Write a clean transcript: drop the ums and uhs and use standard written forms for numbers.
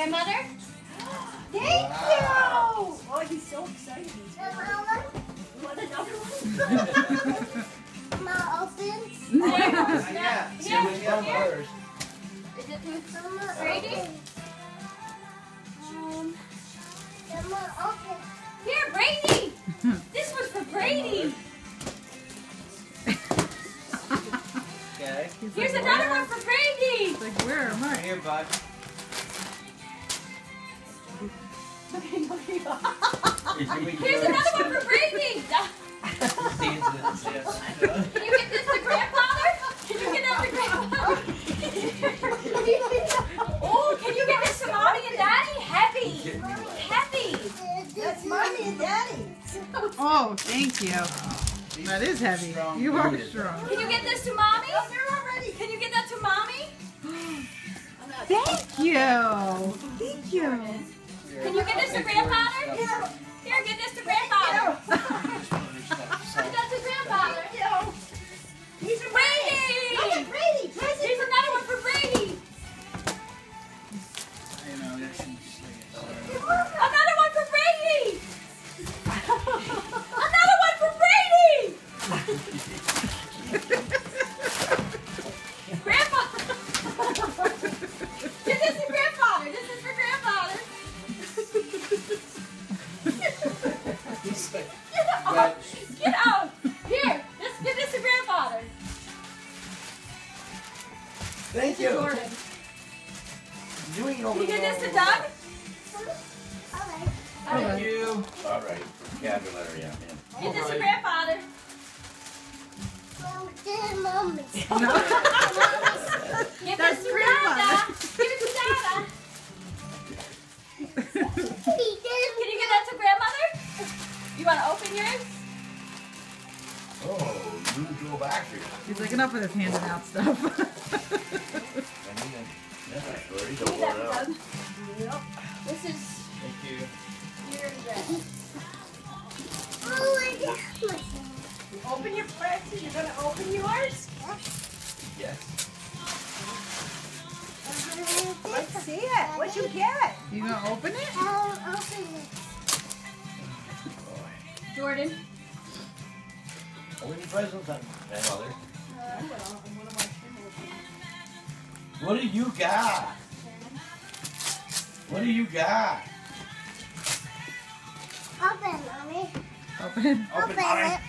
Grandmother? Thank you! Oh, he's so excited. Want another one? Mama opens. Yeah. Here. Is it to Mama Brady? opens. Mama opens. Here, Brady! This was for Brady! Okay. Here's another one for Brady! It's like, where am I? Here, bud. Here's another one for Brady! Can you get this to Grandfather? Can you get that to Grandfather? Oh, can you get this to Mommy and Daddy? Heavy! Heavy! That's Mommy and Daddy. Oh, thank you. That is heavy. You are strong. Can you get this to Mommy? Oh, they're all ready. Can you get that to Mommy? Thank you. Thank you. Can you get this to Grandfather? Here, get this to Grandfather. Get that to Grandfather. These are Brady! Look at Brady. Present. Here's another one for Brady. I know, that seems Another one for Brady. Another one for Brady. Grandpa. Get this to Grandfather. This is for Grandfather. Get out. Here, get this to Grandfather. Thank you. Jordan. Doing over Can you get there. this to Doug? Thank you. All right. Vocabulary, yeah, man. Get this to Grandfather. Mommy. Give That's this to Grandfather. Dada. Give it to Dada. Can you get that to Grandmother? You want to open yours? Oh, you go back here. He's like, enough of this handing out stuff. Give that to Doug. This is Thank you. yours. Oh my God. Open your present. You're gonna open yours. Yes. Let's see it. What'd you get? You gonna open it? I'll open it. Jordan. Open your presents, grandmother. What do you got? What do you got? Open, Mommy. Open. Open, Open it.